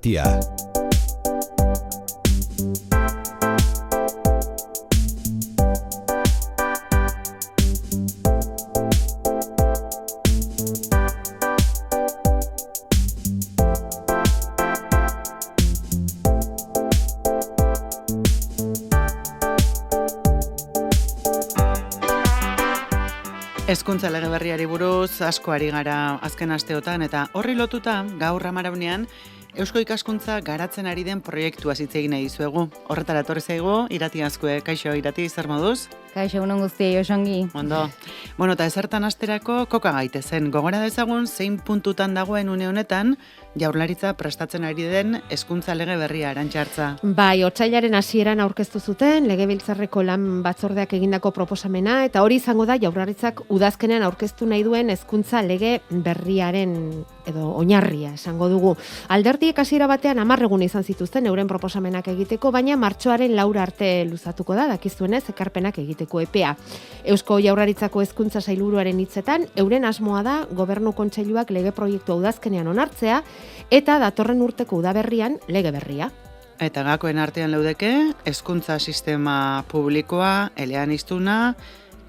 Tia. Hezkuntza lege berriari buruz asko ari gara azken asteotan eta horri lotuta gaur Amaraunean Eusko Ikaskuntza garatzen ari den proiektua hitz egin nahi dizuegu. Horretara etorri zaigu Irati Azkue. Kaixo Irati, zer moduz? Kaixo, egunon guztiei, osongi. Ondo. Bueno, eta ezertan asterako koka gaitezen. Gogora dezagun zein puntutan dagoen une honetan Jaurlaritza prestatzen ari den hezkuntza lege berria Arantxartza. Bai, otsailaren hasieran aurkeztu zuten Legebiltzarreko lan batzordeak egindako proposamena eta hori izango da Jaurlaritzak udazkenean aurkeztu nahi duen hezkuntza lege berriaren edo oinarria esango dugu. Alderdiek hasiera batean 10 egun izan zituzten euren proposamenak egiteko, baina martxoaren 4 arte luzatuko da, dakizuenez, ekarpenak egiteko epea. Eusko Jaurlaritzako hezkuntza sailburuaren hitzetan, euren asmoa da Gobernu Kontseiluak lege proiektua udazkenean onartzea eta datorren urteko udaberrian lege berria. Eta gakoen artean leudeke, hezkuntza sistema publikoa, eleaniztuna,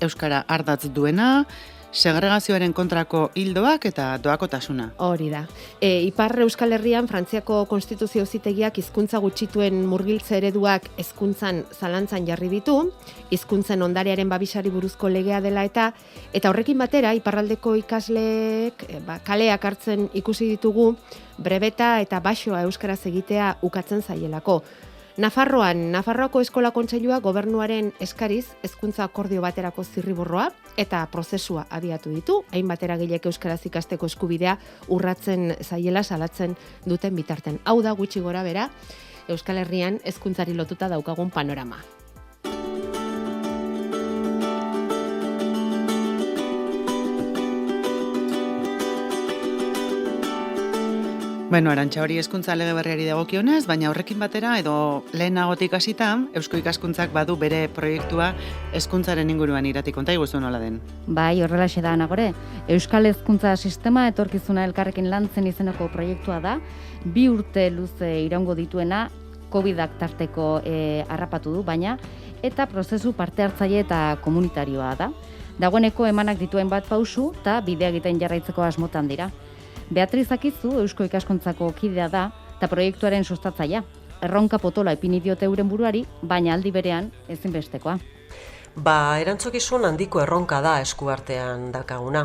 euskara ardatz duena, segregazioaren kontrako hildoak eta doakotasuna. Hori da. Ipar Euskal Herrian Frantziako Konstituzio Auzitegiak hizkuntza gutxituen murgiltze ereduak hezkuntzan zalantzan jarri ditu, hizkuntzen ondarearen babisari buruzko legea dela eta horrekin batera iparraldeko ikasleek kaleak hartzen ikusi ditugu brebeta eta baxoa euskaraz egitea ukatzen zaielako. Nafarroako Eskola Kontseilua gobernuaren eskariz hezkuntza akordio baterako zirriborroa eta prozesua abiatu ditu, hainbat eragilek euskaraz ikasteko eskubidea urratzen zaiela salatzen duten bitarten. Hau da gutxi gora bera Euskal Herrian hezkuntzari lotuta daukagun panorama. Bueno, Arantxa, hori hezkuntza lege berriari dagokionez, baina horrekin batera edo lehenagotik hasita Eusko Ikaskuntzak badu bere proiektua hezkuntzaren inguruan Irati, konta iguzu nola den. Bai, horrelaxe da nagore. Euskal Hezkuntza Sistema etorkizuna elkarrekin lantzen izeneko proiektua da, 2 urte luze iraungo dituena, COVID-ak tarteko harrapatu du, baina eta prozesu parte hartzaile eta komunitarioa da. Dagoeneko emanak dituen bat pausu eta bidea egiten jarraitzeko asmotan dira. Beatriz Akizu Eusko Ikaskuntzako kidea da eta proiektuaren sustatzailea. Erronka potola ipini diote euren buruari, baina aldi berean ezinbestekoa. Erantzukizun handiko erronka da eskuartean dakaguna.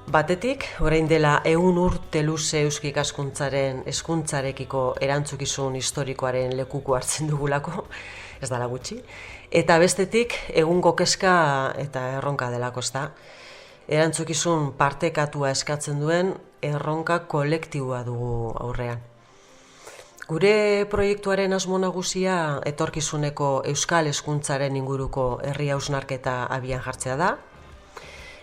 Batetik, orain dela 100 urte luze Eusko Ikaskuntzaren hezkuntzarekiko erantzukizun historikoaren lekuko hartzen dugulako, ez dala gutxi. Eta bestetik, egungo kezka eta erronka delako, ezta. Erantzukizun partekatua eskatzen duen erronka kolektiboa dugu aurrean. Gure proiektuaren asmo nagusia etorkizuneko euskal hezkuntzaren inguruko herri hausnarketa abian jartzea da.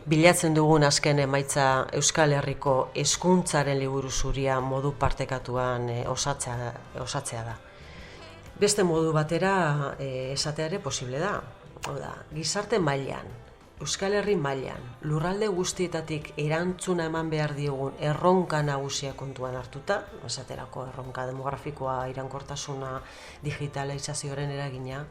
Bilatzen dugun azken emaitza Euskal Herriko hezkuntzaren liburu zuria modu partekatuan osatzea da. Beste modu batera esatea ere posible da. Hau da, gizarte mailan, Euskal Herri mailan, lurralde guztietatik erantzuna eman behar diogun erronka nagusia kontuan hartuta, esaterako erronka demografikoa, iraunkortasuna, digitalizazioaren eragina,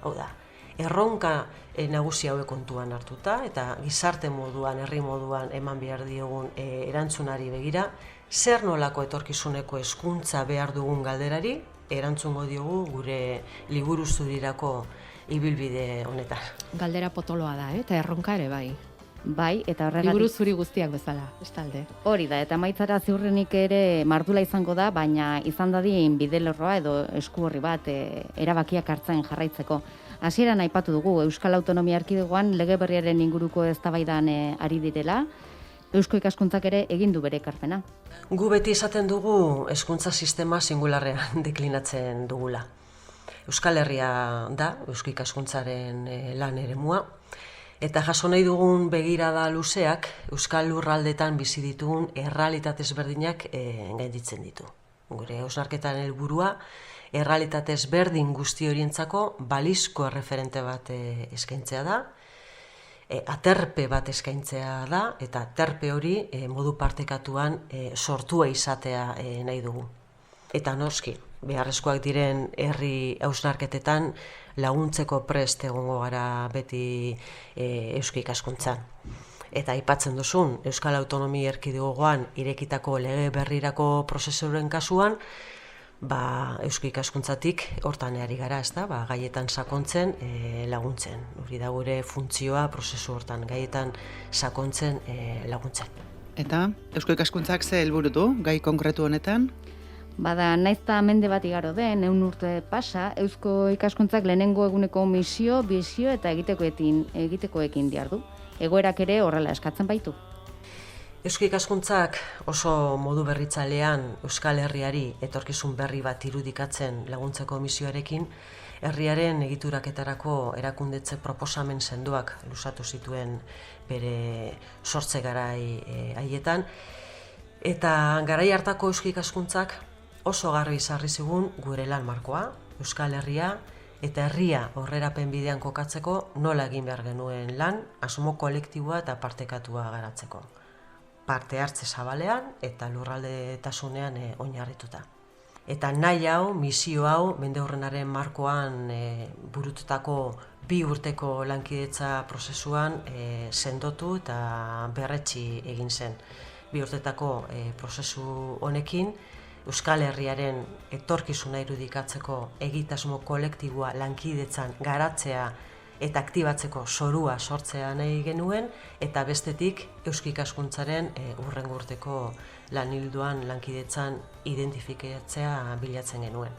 hau da, erronka nagusia hauek kontuan hartuta eta gizarte moduan, herri moduan eman behar diogun erantzunari begira, zer nolako etorkizuneko hezkuntza behar dugun galderari, erantzungo diogu gure liburu zurirako ibilbide honetan. Galdera potoloa da, eta erronka ere bai. Bai, eta horregatik... Liburu zuri guztiak bezala, bestalde. Hori da, eta maitzara ziurrenik ere mardula izango da, baina izan dadin bidelerroa edo esku horri bat erabakiak hartzen jarraitzeko. Hasieran aipatu dugu, Euskal Autonomia Erkidegoan lege berriaren inguruko eztabaidan ari direla, Eusko Ikaskuntzak ere egin du bere ekarpena. Gu beti esaten dugu hezkuntza sistema singularrean deklinatzen dugula. Euskal Herria da, Eusko Ikaskuntzaren lan eremua, eta jaso nahi dugun begirada luzeak Euskal Lurraldetan bizi ditugun errealitate ezberdinak gainditzen ditu. Gure hausnarketaren helburua errealitate ezberdin guzti horientzako balizko erreferente bat eskaintzea da, aterpe bat eskaintzea da, eta aterpe hori modu partekatuan sortua izatea nahi dugu. eta noski, beharrezkoak diren herri hausnarketetan laguntzeko prest egongo gara beti eusko ikaskuntzan. Eta aipatzen duzun, Euskal Autonomia Erkidegoan irekitako lege berrirako prozesuren kasuan, eusko ikaskuntzatik hortan ari gara, gaietan sakontzen laguntzen. Hori da gure funtzioa prozesu hortan, gaietan sakontzen laguntzen. Eta eusko ikaskuntzak ze helburu du gai konkretu honetan? Bada, naizta mende bat igaro den, 100 urte pasa, eusko ikaskuntzak lehenengo eguneko misio, bizio eta egitekoekin diardu. Egoerak ere horrela eskatzen baitu. Eusko ikaskuntzak oso modu berritzalean Euskal Herriari etorkizun berri bat irudikatzen laguntzeko misioarekin, herriaren egituraketarako erakundetze proposamen sendoak luzatu zituen bere sortze garai haietan, eta garai hartako eusko ikaskuntzak oso garbi sarri zigun gure lan markoa, Euskal Herria, eta herria aurrerapen bidean kokatzeko nola egin behar genuen lan, asmo kolektiboa eta partekatua garatzeko. Parte hartze zabalean eta lurraldetasunean oinarrituta. Eta nahi hau, misio hau, mendeurrenaren markoan burututako 2 urteko lankidetza prozesuan sendotu eta berretsi egin zen. 2 urtetako prozesu honekin, Euskal Herriaren etorkizuna irudikatzeko egitasmo kolektiboa lankidetzan garatzea eta aktibatzeko zorua sortzea nahi genuen, eta bestetik eusko ikaskuntzaren hurrengo urteko lan ildoan lankidetzan identifikatzea bilatzen genuen.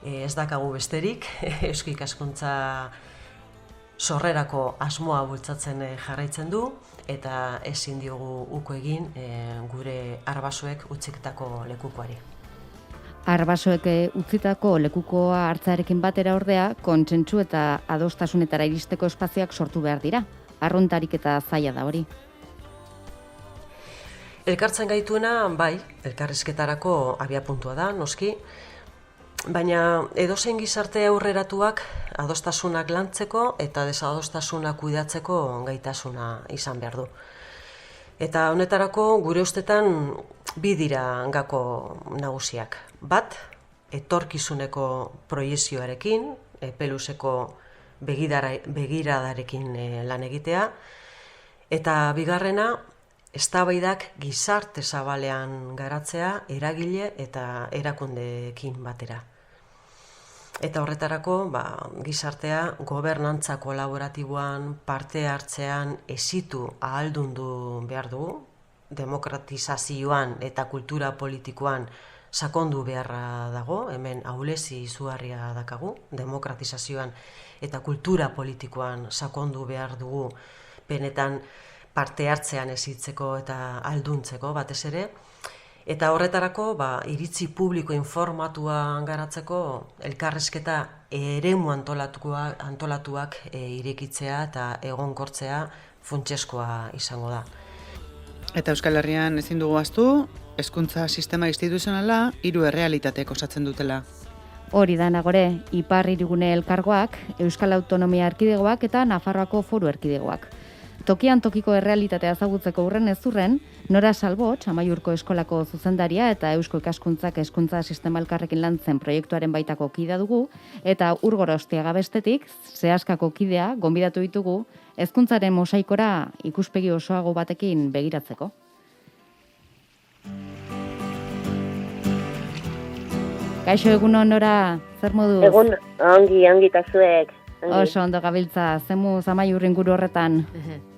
Ez dakagu besterik, eusko ikaskuntza sorrerako asmoa bultzatzen jarraitzen du, eta ezin diogu uko egin gure arbasoek utzitako lekukoari. Arbasoek utzitako lekukoa hartzarekin batera ordea, kontsentsu eta adostasunetara iristeko espazioak sortu behar dira. Arruntarik eta zaila da hori. Elkartzen gaituena, bai, elkarrizketarako abiapuntua da, noski, baina edozein gizarte aurreratuak adostasunak lantzeko eta desadostasunak kudeatzeko gaitasuna izan behar du. Eta honetarako gure ustetan 2 dira gako nagusiak. Bat, etorkizuneko proiezioarekin, peluzeko begiradarekin lan egitea, eta bigarrena, eztabaidak gizarte zabalean garatzea eragile eta erakundeekin batera. Eta horretarako, gizartea gobernantza kolaboratiboan, parte hartzean hezitu ahaldundu behar dugu, demokratizazioan eta kultura politikoan sakondu beharra dago, hemen ahulezi izugarria dakagu, demokratizazioan eta kultura politikoan sakondu behar dugu, benetan parte hartzean hezitzeko eta ahalduntzeko batez ere, eta horretarako iritzi publiko informatuan garatzeko elkarrizketa eremu antolatuak irekitzea eta egonkortzea funtsezkoa izango da. Eta Euskal Herrian ezin dugu ahaztu, hezkuntza sistema instituzionala 3 errealitatek osatzen dutela. Hori da Nagore, Ipar Hirigune Elkargoak, Euskal Autonomia Erkidegoak eta Nafarroako Foru Erkidegoak. Tokian tokiko errealitatea ezagutzeko urren ez urren, Nora Salbotx, Amaiurko eskolako zuzendaria eta Eusko Ikaskuntzak hezkuntza sistema elkarrekin lantzen proiektuaren baitako kidea dugu, eta Urgorostiaga bestetik, Zehaskako kidea gonbidatu ditugu, hezkuntzaren mosaikora ikuspegi osoago batekin begiratzeko. Kaixo, egunon, Nora, zer moduz? Egun, ongi eta zuek. Oso ondo gabiltza, zemuz Amaiur inguru horretan.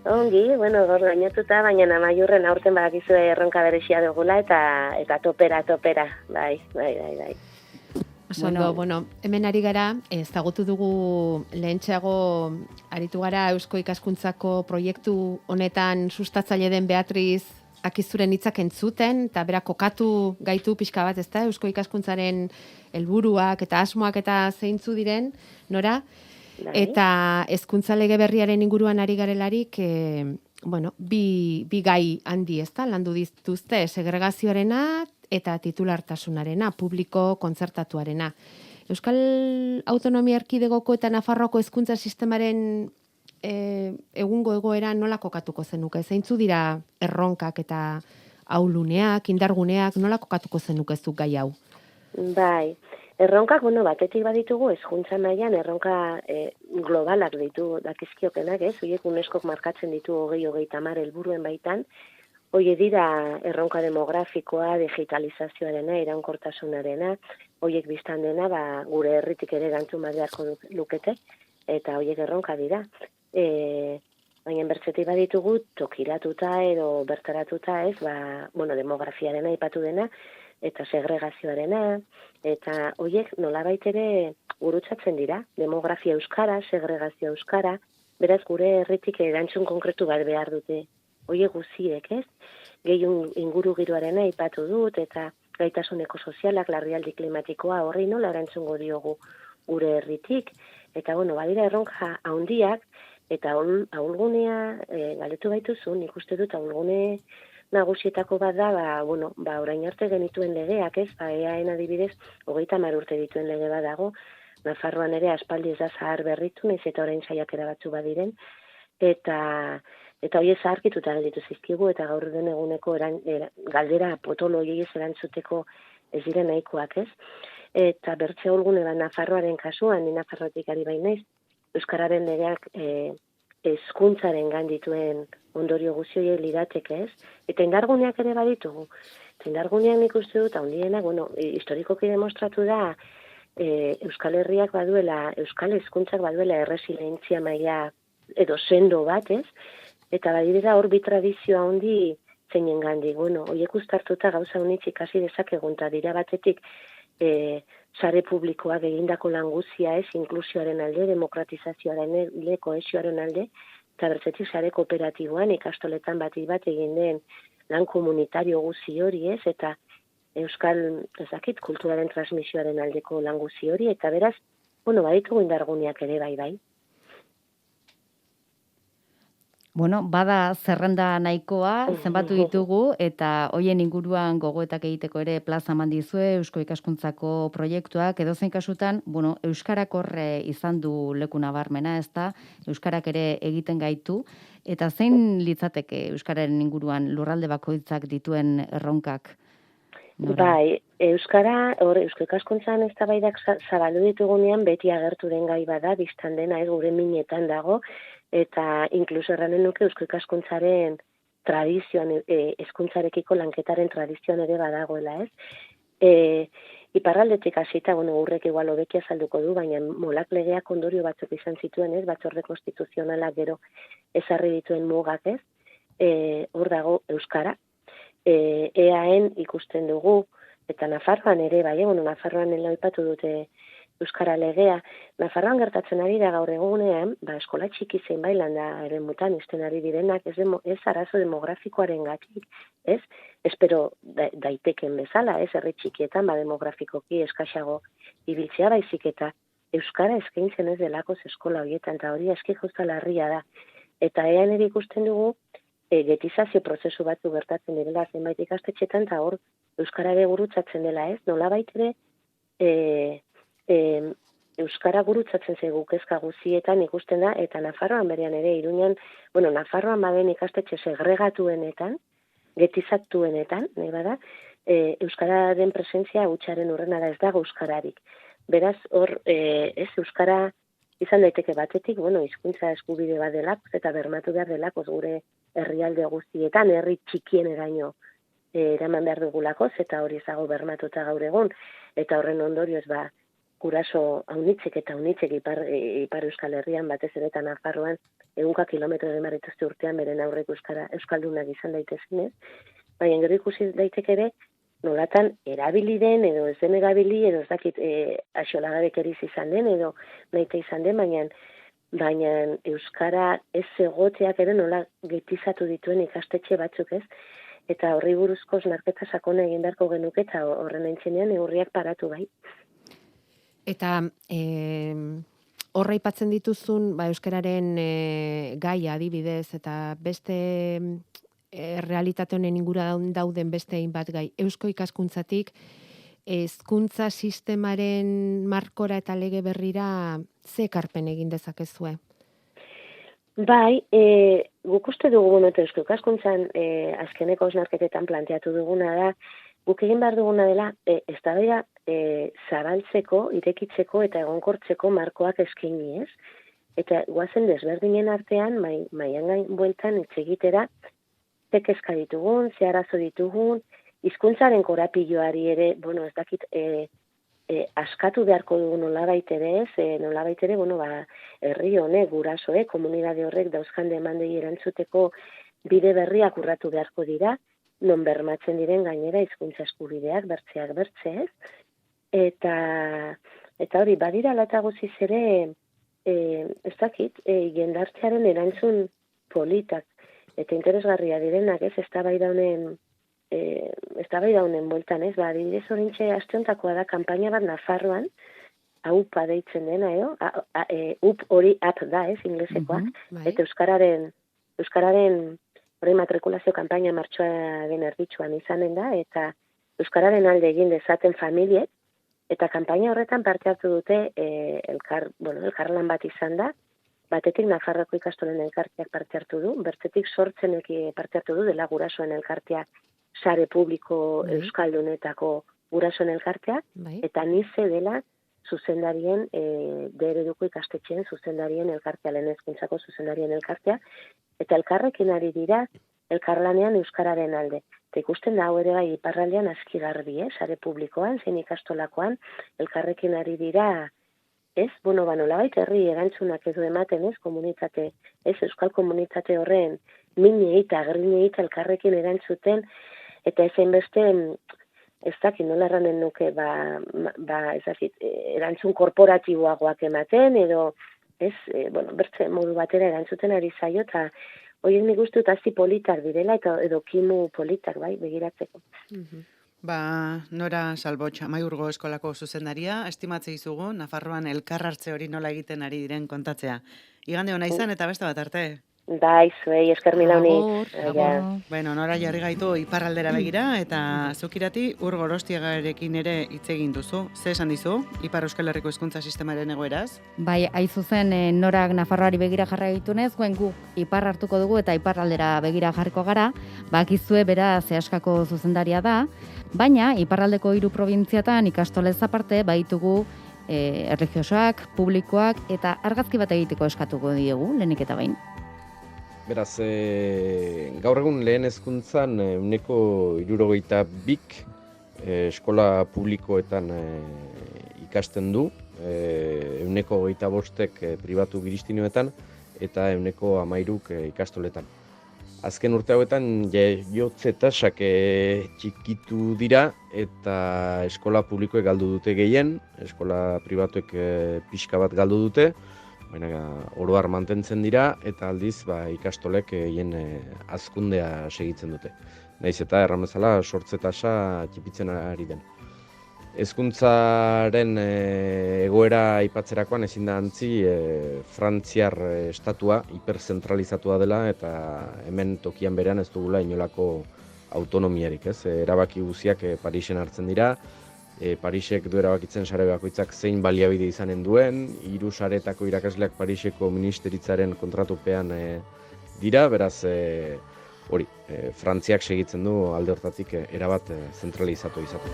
Ongi, gaur gainatuta, baina Amaiurren aurten badakizue erronka berezia dugula eta topera, bai. Oso ondo, hemen ari gara, ezagutu dugu lehentxeago aritu gara Eusko Ikaskuntzako proiektu honetan sustatzaile den Beatriz Akizuren hitzak entzuten, eta berak kokatu gaitu pixka bat, ezta, Eusko Ikaskuntzaren helburuak eta asmoak eta zeintzu diren, Nora? Eta hezkuntza lege berriaren inguruan ari garelarik, bi gai handi, ezta, landu dituzte, segregazioarena eta titulartasunarena, publiko kontzertatuarena. Euskal Autonomia Erkidegoko eta Nafarroako hezkuntza sistemaren egungo egoera nola kokatuko zenuke? Zeintzu dira erronkak eta auluneak, indarguneak, nola kokatuko zenuke zuk gai hau? Bai, erronkak, batetik baditugu hezkuntza mailan erronka globalak ditu dakizkiokenak, ez? Horiek UNESCOk markatzen ditu 2030 helburuen baitan. Horiek dira erronka demografikoa, digitalizazioarena, iraunkortasunarena, horiek biztan dena, gure herritik ere erantzun bat beharko lukete, eta horiek erronka dira. Baina bertzetik baditugu tokiratuta edo bertaratuta, ez? Demografiarena aipatu dena, eta segregazioarena, eta horiek nolabait ere gurutzatzen dira, demografia euskara, segregazio euskara, beraz gure herritik erantzun konkretu bat behar dute, horiek guziek, ez? Gehiun inguru giroarena aipatu dut, eta gaitasuneko sozialak, larrialdi klimatikoa, horri nola erantzungo diogu gure herritik, eta badira erronka handiak, eta ahulgunea, galetu baituzun, ikuste dut ahulgune nagusietako bat da, orain arte genituen legeak, ez? EAen adibidez, 30 urte dituen lege bat dago, Nafarroan ere aspaldi ez da zahar berritu, nahiz eta orain saiakera batzu badiren, eta hori zaharkituta gelditu zizkigu, eta gaur den eguneko galdera potolo horiei erantzuteko ez diren nahikoak, ez? Eta bertze ahulgune bat Nafarroaren kasuan, ni Nafarrotik ari bainaiz, euskararen legeak hezkuntzaren dituen ondorio guztioi lirateke, ez? Eta indarguneak ere baditugu. Eta indarguneak nik uste dut, handienak, historikoki demostratu da, Euskal Herriak baduela, Euskal hezkuntzak baduela erresilientzia maila edo sendo bat, ez? Eta badirera hor bi tradizioa handi zeinen gandik. Horiek uztartuta gauza honitz ikasi dezakegun, eta dira batetik sare publikoak egindako lan guzia, ez? Inklusioaren alde, demokratizazioaren alde, kohesioaren alde, eta bertzetik sare kooperatiboan ikastoletan bat egin den lan komunitario guzi hori, ez? Eta Euskal, kulturaren transmisioaren aldeko lan guzi hori, eta beraz, baditugu indarguneak ere bai. Bada zerrenda nahikoa, zenbatu ditugu, eta hoien inguruan gogoetak egiteko ere plaza eman dizue Eusko Ikaskuntzako proiektuak, edozein kasutan, euskarak horre izan du leku nabarmena, ezta? Euskarak ere egiten gaitu, eta zein litzateke euskararen inguruan lurralde bakoitzak dituen erronkak? Bai, euskara, Eusko Ikaskuntzan eztabaidak zabaldu ditugunean beti agertu den gai bada, biztan dena, gure minetan dago, eta inkluso erranen nuke Eusko Ikaskuntzaren tradizioan, hezkuntzarekiko lanketaren tradizioan ere badagoela, ez? Iparraldetik hasita, urrek igual hobeki azalduko du, baina molak legeak ondorio batzuk izan zituen, ez? Batzorde konstituzionalak gero ezarri dituen mugak, ez? Hor dago euskara, EAen ikusten dugu, eta Nafarroan ere, Nafarroan aipatu dute euskara legea. Nafarroan gertatzen ari da gaur egunean, eskola txiki zein bailan da eremutan izten ari direnak, ez arazo demografikoaren gatik, ez? Espero daiteken bezala, ez? Herri txikietan, demografikoki eskaxago ibiltzea baizik, eta euskara eskaintzen ez delako eskola horietan, eta hori eski justa larria da. Eta EAen ere ikusten dugu, getizazio prozesu batzu gertatzen direla zenbait ikastetxetan, eta hor euskara ere gurutzatzen dela, ez? Nolabait ere euskara gurutzatzen zaigu kezka guzietan ikusten da, eta Nafarroan berean ere, Iruñan, Nafarroan baden ikastetxe segregatuenetan, getizatuenetan, nahi bada, euskararen presentzia hutsaren urrena da, ez dago euskararik. Beraz, hor, ez euskara izan daiteke batetik, hizkuntza eskubide bat delako, eta bermatu behar delako gure herrialde guztietan, herri txikien eraino eraman behar dugulakoz, eta hori ezago bermatuta gaur egun, eta horren ondorioz guraso haunitzek eta haunitzek ipar Euskal Herrian, batez ere eta Nafarroan, 100 kilometro demarituzte urtean beren aurrek euskaldunak izan daitezen, baina gero ikusi daiteke ere, nolatan erabili den, edo ez den erabili, edo ez dakit axolagabek eriz izan den, edo nahite izan den, baina euskara ez egoteak ere nola getizatu dituen ikastetxe batzuk, ez? Eta horri buruzko narketa sakona egin beharko genuke, eta horren aintzenean neurriak paratu bai. Eta horra aipatzen dituzun euskararen gaia adibidez, eta beste realitate honen inguruan dauden beste hainbat gai. Eusko Ikaskuntzatik hezkuntza sistemaren markora eta lege berrira ze ekarpen egin dezakezue? Bai, guk uste dugu Eusko Ikaskuntzan azkeneko hausnarketetan planteatu duguna da, guk egin behar duguna dela, eztabaida zabaltzeko, irekitzeko eta egonkortzeko markoak eskaini, ez? Eta guazen desberdinen artean, maian gain bueltan hitz egitera, ze kezka ditugun, ze arazo ditugun, hizkuntzaren korapilloari ere, bueno, ez dakit, askatu beharko dugu nolabait ere, herri honek, gurasoek, komunitate horrek dauzkan demandei erantzuteko bide berriak urratu beharko dira, non bermatzen diren gainera hizkuntza eskubideak bertzeak bertze, eta hori, badira lata guziz ere, ez dakit, jendartearen erantzun politak, eta interesgarria direnak, ez, eztabaida honen bueltan, ez, adibidez orintxe astiontakoa da kanpaina bat Nafarroan, AUPA deitzen dena, UP hori app da, ez, inglesekoak, eta Euskararen hori matrikulazio kanpaina martxoaren erditsuan izanen da, eta Euskararen alde egin dezaten familiek, eta kanpaina horretan parte hartu dute elkarlan bat izan da, batetik Nafarroko ikastolen elkarteak parte hartu du, bertetik sortzenek parte hartu du, dela gurasoen elkarteak, sare publiko euskaldunetako gurasoen elkarteak, eta nize dela zuzendarien, dereduko ikastetxeen zuzendarien elkartea, lehen hezkuntzako zuzendarien elkartea, eta elkarrekin ari dira, elkarlanean euskararen alde. Eta ikusten da hau ere bai iparraldean aski garbi, sare publikoan, zein ikastolakoan, elkarrekin ari dira, ez, nolabait herri erantzunak edo ematen, ez, komunitate, ez, euskal komunitate horren minei eta grinei eta elkarrekin erantzuten, eta ezen beste, ez dakit, nola erranen nuke, ez dakit, erantzun korporatiboagoak ematen, edo, ez, bertze modu batera erantzuten ari zaio, eta horiek nik uste dut hazi politak direla, edo kimu politak, bai, begiratzeko. Nora Salbotx, Amaiurgo eskolako zuzendaria, estimatze izugu, Nafarroan elkarrartze hori nola egiten ari diren kontatzea. Igande hona izan eta beste bat arte. Bai, zuei, esker mila honi. Bueno, Nora jarri gaitu iparraldera begira, eta zukirati Urgorostiagarekin ere hitz egin duzu. Ze esan dizu, Ipar Euskal Herriko hezkuntza sistemaren egoeraz? Bai, aizuzen Norak Nafarroari begira jarri gaitunez, guen gu ipar hartuko dugu eta iparraldera begira jarriko gara, bakizue bera zehaskako zuzendaria da, baina iparraldeko 3 probintziatan ikastolez aparte baitugu erlijiosoak, publikoak eta argazki bat egiteko eskatuko diegu, lehenik eta bain. Beraz, gaur egun lehen hezkuntzan 62% eskola publikoetan ikasten du, 25% pribatu giristinoetan eta 13% ikastoletan. Azken urte hauetan jaiotze tasak txikitu dira eta eskola publikoek galdu dute gehien, eskola pribatuek pixka bat galdu dute, baina oroar mantentzen dira eta aldiz ikastolek hien hazkundea segitzen dute. Naiz eta erran bezala sortze tasa txipitzen ari den. Hezkuntzaren egoera aipatzerakoan ezin da antzi Frantziar estatua hiperzentralizatua dela eta hemen tokian berean ez dugula inolako autonomiarik, ez? Erabaki guztiak Parisen hartzen dira. Parisek du erabakitzen sare bakoitzak zein baliabide izanen duen, 3 saretako irakasleak Pariseko ministeritzaren kontratupean dira, beraz hori, Frantziak segitzen du alde hortatik erabat zentralizatu izaten.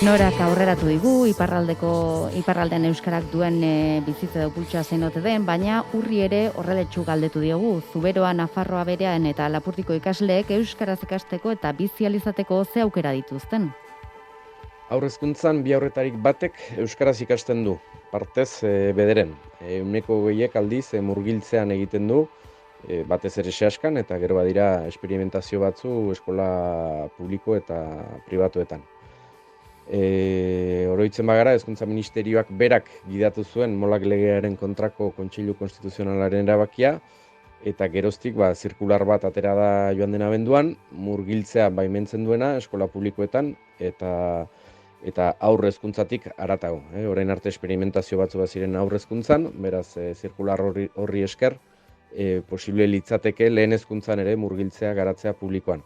Norak aurreratu digu, iparraldean euskarak duen bizitza edo pultsoa zein ote den, baina urri ere horreletxu galdetu diogu. Zuberoa, Nafarroa berean eta Lapurtiko ikasleek euskaraz ikasteko eta bizializateko ze aukera dituzten. Haurrezkuntzan 2 haurretarik batek euskaraz ikasten du, partez bederen. 20% aldiz murgiltzean egiten du, batez ere sehaskan eta gero badira esperimentazio batzu eskola publiko eta pribatuetan. Oroitzen bagara, Hezkuntza Ministerioak berak gidatu zuen Molak legearen kontrako Kontseilu Konstituzionalaren erabakia, eta geroztik zirkular bat atera da joan den abenduan, murgiltzea baimentzen duena eskola publikoetan eta aurrezkuntzatik haratago. Orain arte esperimentazio batzu bat ziren aurrezkuntzan, beraz zirkular horri esker, posible litzateke lehen hezkuntzan ere murgiltzea garatzea publikoan.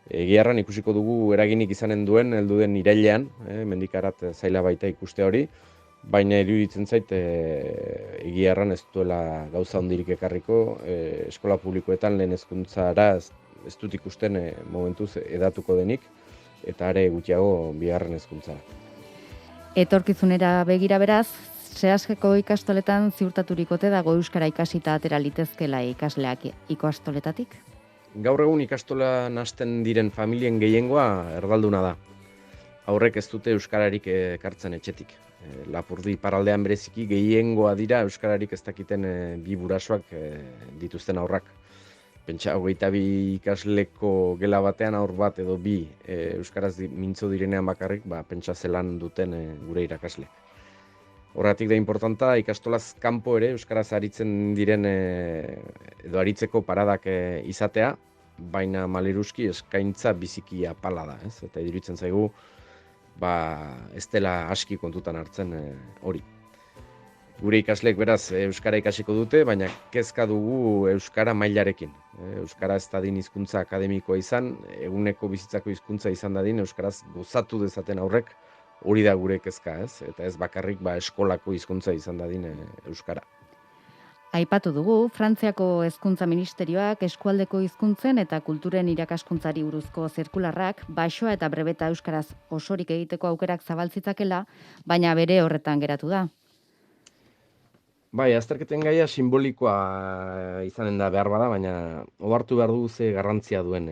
Egiarran ikusiko dugu eraginik izanen duen heldu den irailean, mendikarat zaila baita ikuste hori, baina iruditzen zait egiarran ez duela gauza hondirik ekarriko, eskola publikoetan lehen hezkuntzara ez dut ikusten momentuz edatuko denik. eta are gutxiago bigarren hezkuntzara. Etorkizunera begira beraz, Seaskeko ikastoletan ziurtaturikote dago euskara ikasita atera litezkela ikasleak ikastoletatik? Gaur egun ikastolan hasten diren familien gehiengoa erdalduna da. Haurrek ez dute euskararik ekartzen etxetik. Lapurdi iparraldean bereziki gehiengoa dira euskararik ez dakiten bi gurasoak dituzten haurrak. Pentsa 22 ikasleko gela batean haur bat edo bi euskaraz mintzo direnean bakarrik, pentsa zelan duten gure irakasleek. Horregatik da importanta ikastolaz kanpo ere euskaraz aritzen diren edo aritzeko paradak izatea, baina maleruski eskaintza biziki apala da, ez? Eta iruditzen zaigu ez dela aski kontutan hartzen hori. Gure ikasleek beraz euskara ikasiko dute, baina kezka dugu euskara mailarekin. Euskara ez dadin hizkuntza akademikoa izan, eguneko bizitzako hizkuntza izan dadin euskaraz gozatu dezaten aurrek, hori da gure kezka, ez? Eta ez bakarrik eskolako hizkuntza izan dadin euskara. Aipatu dugu, Frantziako Hezkuntza Ministerioak eskualdeko hizkuntzen eta kulturen irakaskuntzari buruzko zirkularrak baixoa eta brebeta euskaraz osorik egiteko aukerak zabaltzitakela, baina bere horretan geratu da. Bai, azterketen gaia simbolikoa izanen da behar bada, baina ohartu behar dugu ze garrantzia duen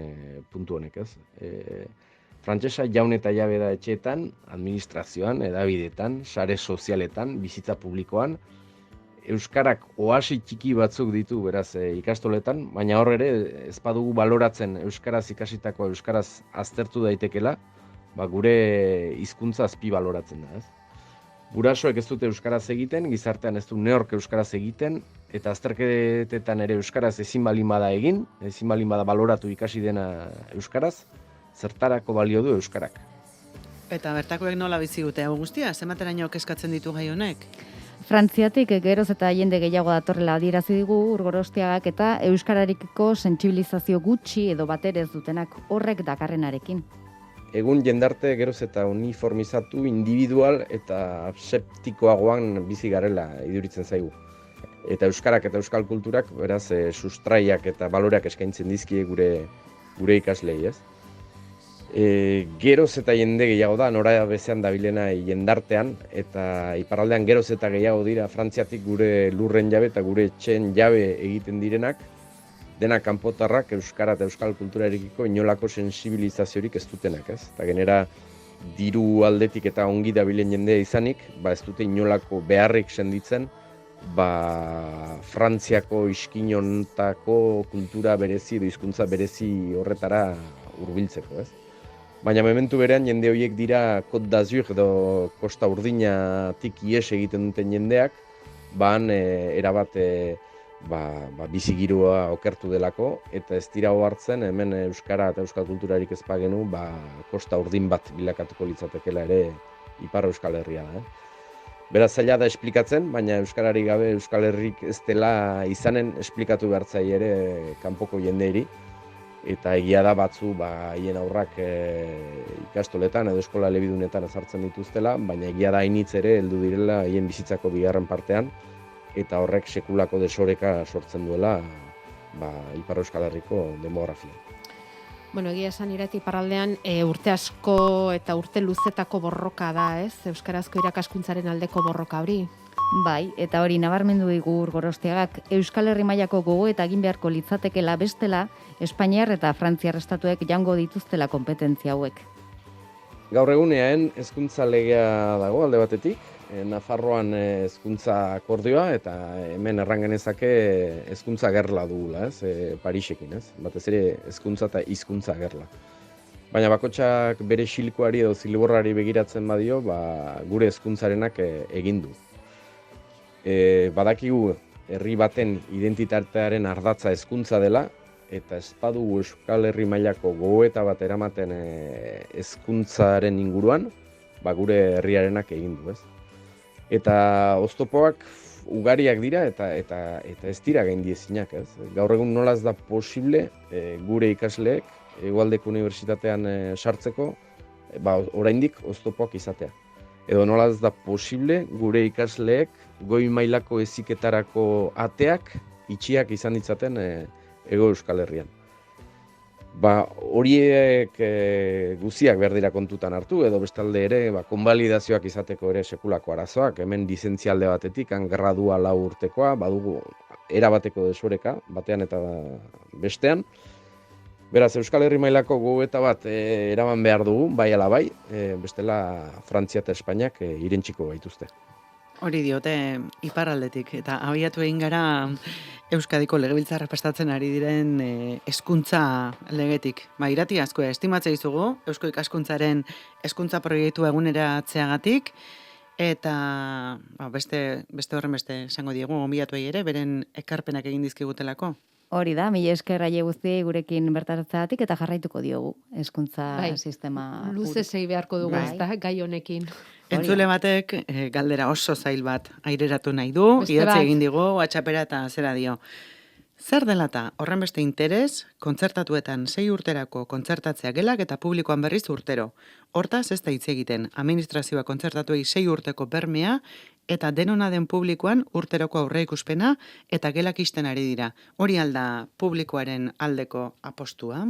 puntu honek, ez? Frantsesa jaun eta jabe da etxeetan, administrazioan, edabidetan, sare sozialetan, bizitza publikoan, euskarak oasi txiki batzuk ditu beraz ikastoletan, baina hor ere ez badugu baloratzen euskaraz ikasitako euskaraz aztertu daitekela, gure hizkuntza azpi baloratzen da, ez? Gurasoek ez dute euskaraz egiten, gizartean ez du neork euskaraz egiten, eta azterketetan ere euskaraz ezin balin bada egin, ezin balin bada baloratu ikasi dena euskaraz, zertarako balio du euskarak. Eta bertakoek nola bizi dute hau guztia, zenbateraino kezkatzen ditu gai honek? Frantziatik geroz eta jende gehiago datorrela adierazi digu Urgorostiagak eta euskararikiko sentsibilizazio gutxi edo baterez dutenak horrek dakarrenarekin. Egun jendarte geroz eta uniformizatu, individual eta aseptikoagoan bizi garela iduritzen zaigu. Eta euskarak eta euskal kulturak beraz sustraiak eta baloreak eskaintzen dizkie gure ikaslei, ez? Geroz eta jende gehiago da, nora bezean dabilena jendartean, eta iparraldean geroz eta gehiago dira Frantziatik gure lurren jabe eta gure etxeen jabe egiten direnak, denak kanpotarrak euskara eta euskal kulturarekiko inolako sensibilizaziorik ez dutenak, ez? Eta genera diru aldetik eta ongi dabilen jendea izanik, ez dute inolako beharrik senditzen, Frantziako iskinontako kultura berezi edo hizkuntza berezi horretara hurbiltzeko, ez? Baina momentu berean jende horiek dira Côte d'Azur edo Kosta Urdinatik ihes egiten duten jendeak, erabat bizigirua okertu delako, eta ez dira hartzen hemen euskara eta euskal kulturarik ez bagenu, Kosta Urdin bat bilakatuko litzatekela ere Ipar Euskal Herria da. Beraz zaila da esplikatzen, baina euskararik gabe Euskal Herrik ez dela izanen esplikatu behartzai ere kanpoko jendeiri. Eta egia da batzu haien aurrak ikastoletan edo eskola elebidunetan ezartzen dituztela, baina egia da hainitz ere heldu direla haien bizitzako bigarren partean, eta horrek sekulako desoreka sortzen duela Ipar Euskal Herriko demografia. Bueno, egia esan Irati iparraldean urte asko eta urte luzetako borroka da, ez? Euskarazko irakaskuntzaren aldeko borroka hori. Bai, eta hori nabarmendu digu Urgorostiagak Euskal Herri mailako gogo eta egin beharko litzatekela bestela, Espainiar eta Frantziar estatuek jango dituztela konpetentzia hauek. Gaur egunean hezkuntza legea dago alde batetik, Nafarroan hezkuntza akordioa eta hemen erran genezake hezkuntza gerla dugula, ez? Parisekin, ez? Batez ere hezkuntza eta hizkuntza gerla. Baina bakotxak bere xilkoari edo zilborrari begiratzen badio, gure hezkuntzarenak egin du. Badakigu herri baten identitatearen ardatza hezkuntza dela, eta ez badugu Euskal Herri mailako gogoeta bat eramaten hezkuntzaren inguruan, gure herriarenak egin du, ez? Eta oztopoak ugariak dira eta ez dira gaindiezinak, ez? Gaur egun nola ez da posible gure ikasleek Hegoaldeko Unibertsitatean sartzeko, oraindik oztopoak izatea. Edo nola ez da posible gure ikasleek goi mailako heziketarako ateak itxiak izan ditzaten Hego Euskal Herrian. Horiek guziak behar dira kontutan hartu, edo bestalde ere, konbalidazioak izateko ere sekulako arazoak, hemen lizentzialde batetik, gradua 4 urtekoa, badugu erabateko desoreka, batean eta bestean. Beraz, Euskal Herri mailako gogoeta bat eraman behar dugu, bai ala bai, bestela Frantzia eta Espainiak irentsiko gaituzte. Hori diote iparraldetik, eta abiatu egin gara Euskadiko legebiltzarra prestatzen ari diren hezkuntza legetik. Irati asko estimatzea izugu, Eusko ikaskuntzaren hezkuntza proiektu eguneratzeagatik, eta beste horren beste esango diegu, gonbidatuei ere, beren ekarpenak egin dizkigutelako. Hori da, mila esker aile guztiei gurekin bertaratzeagatik eta jarraituko diogu hezkuntza sistema. Luze sei beharko dugu, ezta, gai honekin. Entzule batek galdera oso zail bat aireratu nahi du, idatzi egin digu, WhatsAppera eta zera dio. Zer dela eta horren beste interes, kontzertatuetan 6 urterako kontzertatzea gelak eta publikoan berriz urtero. Hortaz ez da hitz egiten, administrazioa kontzertatuei 6 urteko bermea eta denona den publikoan urteroko aurreikuspena eta gelak isten ari dira. Hori alda publikoaren aldeko apostua?